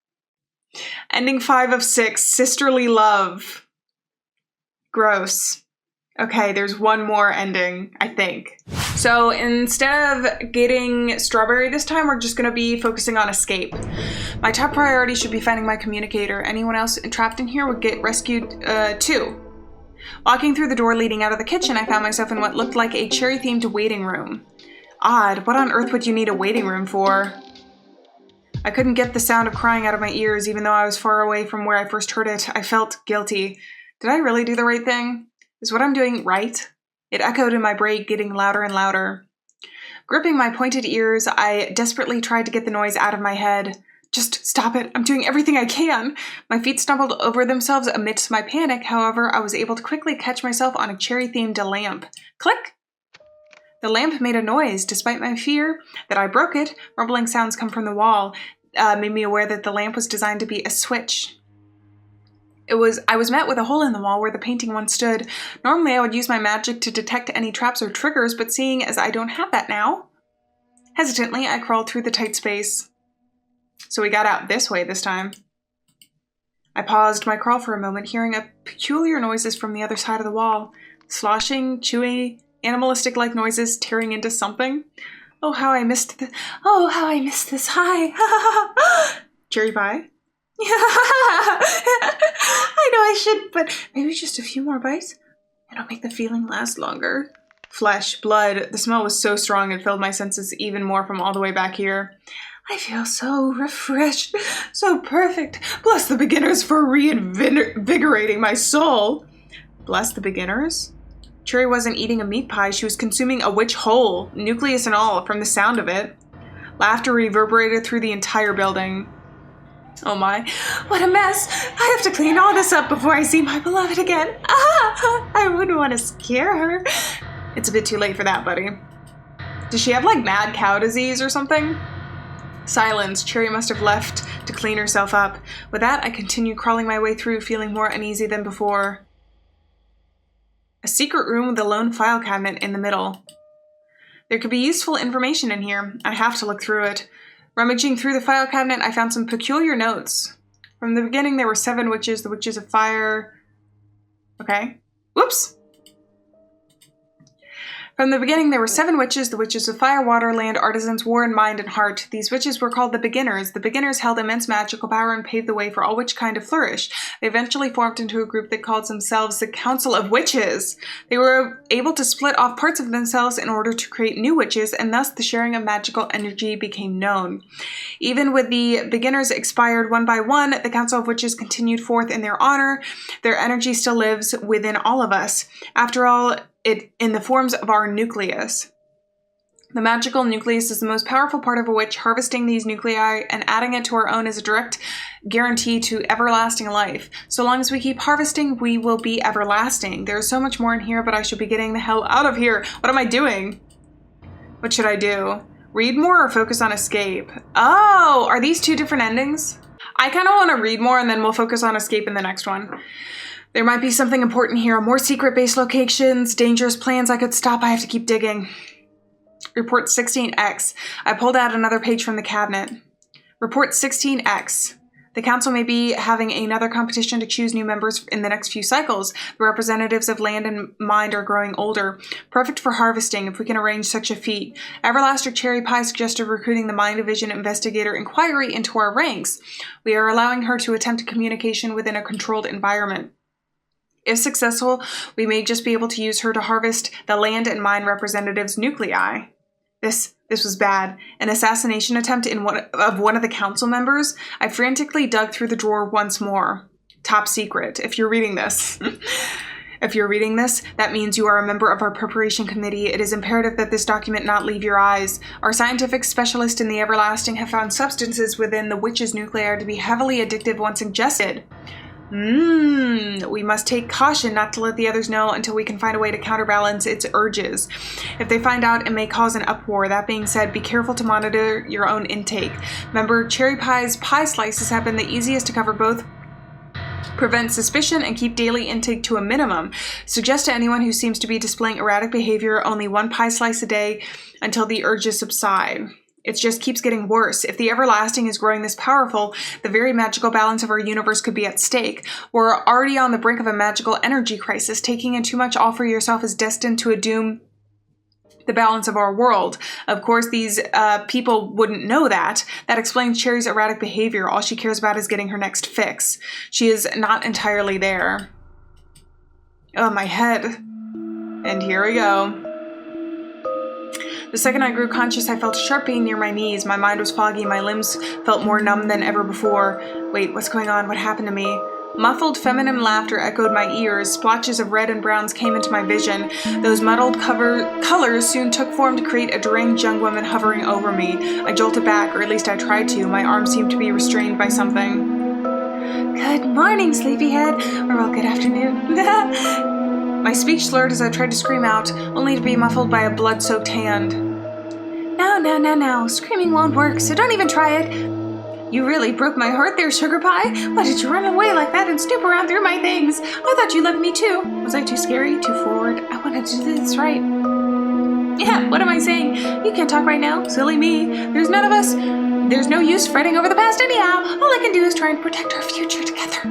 Ending 5 of 6, sisterly love. Gross. Okay, there's one more ending, I think. So instead of getting Strawberry this time, we're just gonna be focusing on escape. My top priority should be finding my communicator. Anyone else trapped in here would get rescued too. Walking through the door leading out of the kitchen, I found myself in what looked like a cherry-themed waiting room. Odd, what on earth would you need a waiting room for? I couldn't get the sound of crying out of my ears, even though I was far away from where I first heard it. I felt guilty. Did I really do the right thing? Is what I'm doing right? It echoed in my brain, getting louder and louder. Gripping my pointed ears, I desperately tried to get the noise out of my head. Just stop it. I'm doing everything I can. My feet stumbled over themselves amidst my panic. However, I was able to quickly catch myself on a cherry-themed lamp. Click! The lamp made a noise. Despite my fear that I broke it, rumbling sounds come from the wall, made me aware that the lamp was designed to be a switch. I was met with a hole in the wall where the painting once stood. Normally, I would use my magic to detect any traps or triggers, but seeing as I don't have that now, hesitantly, I crawled through the tight space. So we got out this way this time. I paused my crawl for a moment, hearing peculiar noises from the other side of the wall. Sloshing, chewy, animalistic-like noises tearing into something. Oh, how I missed this. Oh, how I missed this. Hi. Cherry Pie? I know I should, but maybe just a few more bites. It'll make the feeling last longer. Flesh, blood. The smell was so strong it filled my senses even more from all the way back here. I feel so refreshed, so perfect. Bless the beginners for reinvigorating my soul. Bless the beginners? Cherry wasn't eating a meat pie, she was consuming a witch whole, nucleus and all, from the sound of it. Laughter reverberated through the entire building. Oh my, what a mess. I have to clean all this up before I see my beloved again. I wouldn't want to scare her. It's a bit too late for that, buddy. Does she have like mad cow disease or something? Silence. Cherry must have left to clean herself up. With that, I continued crawling my way through, feeling more uneasy than before. A secret room with a lone file cabinet in the middle. There could be useful information in here. I have to look through it. Rummaging through the file cabinet, I found some peculiar notes. From the beginning, there were 7 witches, the witches of fire... Okay. Whoops! From the beginning, there were 7 witches, the witches of fire, water, land, artisans, war, and mind and heart. These witches were called the beginners. The beginners held immense magical power and paved the way for all witchkind to flourish. They eventually formed into a group that called themselves the Council of Witches. They were able to split off parts of themselves in order to create new witches, and thus the sharing of magical energy became known. Even with the beginners expired one by one, the Council of Witches continued forth in their honor. Their energy still lives within all of us. After all, in the forms of our nucleus. The magical nucleus is the most powerful part of a witch. Harvesting these nuclei and adding it to our own is a direct guarantee to everlasting life. So long as we keep harvesting, we will be everlasting. There is so much more in here, but I should be getting the hell out of here. What am I doing? What should I do? Read more or focus on escape? Oh, are these two different endings? I kind of want to read more and then we'll focus on escape in the next one. There might be something important here. More secret-based locations, dangerous plans I could stop. I have to keep digging. Report 16X. I pulled out another page from the cabinet. Report 16X. The council may be having another competition to choose new members in the next few cycles. The representatives of land and mind are growing older. Perfect for harvesting if we can arrange such a feat. Everlasting Cherry Pie suggested recruiting the Mind Division Investigator Inquiry into our ranks. We are allowing her to attempt communication within a controlled environment. If successful, we may just be able to use her to harvest the land and mind representatives' nuclei. This was bad. An assassination attempt in one of the council members. I frantically dug through the drawer once more. Top secret, if you're reading this. If you're reading this, that means you are a member of our preparation committee. It is imperative that this document not leave your eyes. Our scientific specialists in the Everlasting have found substances within the witch's nuclei to be heavily addictive once ingested. We must take caution not to let the others know until we can find a way to counterbalance its urges. If they find out, it may cause an uproar. That being said, be careful to monitor your own intake. Remember, Cherry Pie's pie slices have been the easiest to cover both, prevent suspicion, and keep daily intake to a minimum. Suggest to anyone who seems to be displaying erratic behavior only one pie slice a day until the urges subside. It just keeps getting worse. If the Everlasting is growing this powerful, the very magical balance of our universe could be at stake. We're already on the brink of a magical energy crisis. Taking in too much all for yourself is destined to doom the balance of our world. Of course, these people wouldn't know that. That explains Cherry's erratic behavior. All she cares about is getting her next fix. She is not entirely there. Oh, my head. And here we go. The second I grew conscious, I felt a sharp pain near my knees. My mind was foggy. My limbs felt more numb than ever before. Wait, what's going on? What happened to me? Muffled feminine laughter echoed my ears. Splotches of red and browns came into my vision. Those muddled colors soon took form to create a deranged young woman hovering over me. I jolted back, or at least I tried to. My arms seemed to be restrained by something. Good morning, sleepyhead. Or, well, good afternoon. My speech slurred as I tried to scream out, only to be muffled by a blood-soaked hand. No. Screaming won't work, so don't even try it. You really broke my heart there, Sugar Pie. Why did you run away like that and snoop around through my things? I thought you loved me too. Was I too scary, too forward? I wanted to do this right. Yeah, what am I saying? You can't talk right now. Silly me. There's none of us. There's no use fretting over the past anyhow. All I can do is try and protect our future together.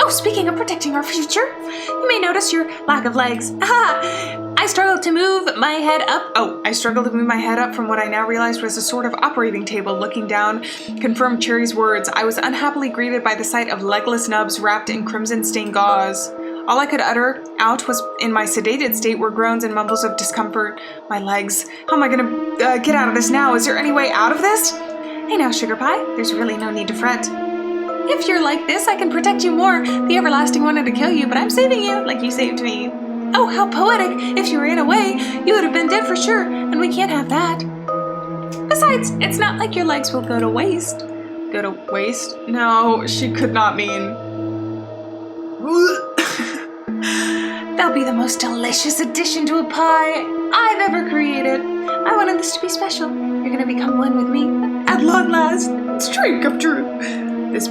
Oh, speaking of protecting our future, you may notice your lack of legs. I struggled to move my head up from what I now realized was a sort of operating table. Looking down confirmed Cherry's words. I was unhappily greeted by the sight of legless nubs wrapped in crimson-stained gauze. All I could utter out was in my sedated state were groans and mumbles of discomfort. My legs. How am I going to get out of this now? Is there any way out of this? Hey now, Sugar Pie. There's really no need to fret. If you're like this, I can protect you more. The Everlasting wanted to kill you, but I'm saving you, like you saved me. Oh, how poetic. If you ran away, you would have been dead for sure, and we can't have that. Besides, it's not like your legs will go to waste. Go to waste? No, she could not mean. They'll be the most delicious addition to a pie I've ever created. I wanted this to be special. You're going to become one with me. At long last. It's dream come true. This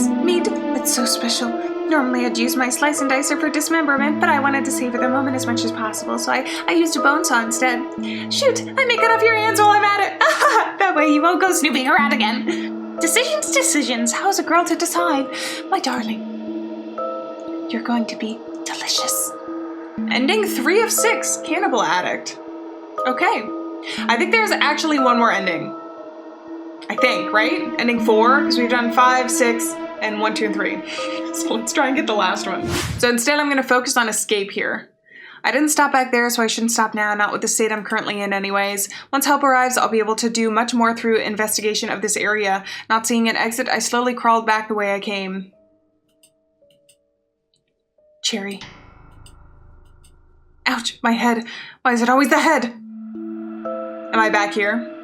meat, it's so special. Normally I'd use my slice and dicer for dismemberment, but I wanted to savor the moment as much as possible, so I used a bone saw instead. Shoot, I may cut off your hands while I'm at it. That way you won't go snooping around again. Decisions. How's a girl to decide? My darling, you're going to be delicious. Ending 3 of 6, Cannibal Addict. Okay, I think there's actually one more ending. I think, right? Ending 4, because we've done 5, 6, and 1, 2, and 3. So let's try and get the last one. So instead I'm going to focus on escape here. I didn't stop back there, so I shouldn't stop now, not with the state I'm currently in anyways. Once help arrives, I'll be able to do much more through investigation of this area. Not seeing an exit, I slowly crawled back the way I came. Cherry. Ouch, my head. Why is it always the head? Am I back here?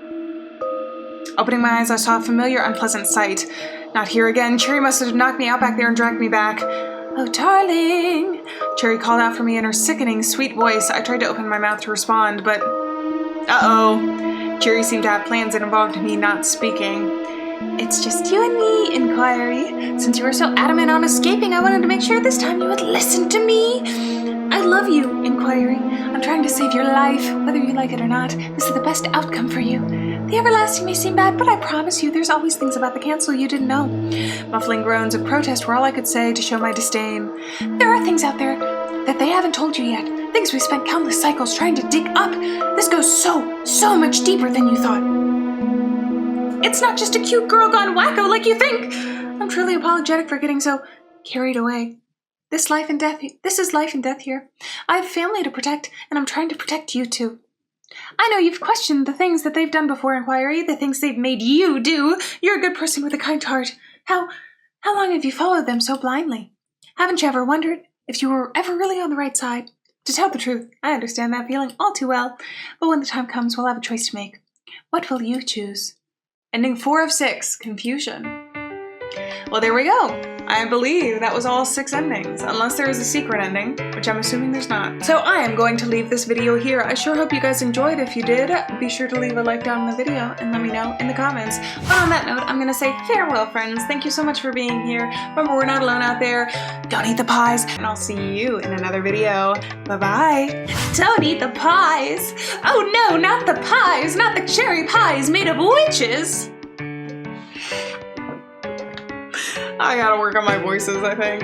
Opening my eyes, I saw a familiar, unpleasant sight. Not here again. Cherry must have knocked me out back there and dragged me back. Oh, darling. Cherry called out for me in her sickening, sweet voice. I tried to open my mouth to respond, but Uh-oh. Cherry seemed to have plans that involved me not speaking. It's just you and me, Inquiry. Since you were so adamant on escaping, I wanted to make sure this time you would listen to me. I love you, Inquiry. I'm trying to save your life. Whether you like it or not, this is the best outcome for you. The everlasting may seem bad, but I promise you there's always things about the council you didn't know. Muffling groans of protest were all I could say to show my disdain. There are things out there that they haven't told you yet. Things we spent countless cycles trying to dig up. This goes so much deeper than you thought. It's not just a cute girl gone wacko like you think. I'm truly apologetic for getting so carried away. This is life and death here. I have family to protect, and I'm trying to protect you too. I know you've questioned the things that they've done before, Inquiry, the things they've made you do. You're a good person with a kind heart. How long have you followed them so blindly? Haven't you ever wondered if you were ever really on the right side? To tell the truth, I understand that feeling all too well, but when the time comes, we'll have a choice to make. What will you choose? Ending 4 of 6, confusion. Well, there we go. I believe that was all 6 endings, unless there is a secret ending, which I'm assuming there's not. So I am going to leave this video here. I sure hope you guys enjoyed. If you did, be sure to leave a like down in the video and let me know in the comments. But on that note, I'm gonna say farewell, friends. Thank you so much for being here. Remember, we're not alone out there. Don't eat the pies, and I'll see you in another video. Bye-bye. Don't eat the pies. Oh no, not the pies, not the cherry pies made of witches. I gotta work on my voices, I think.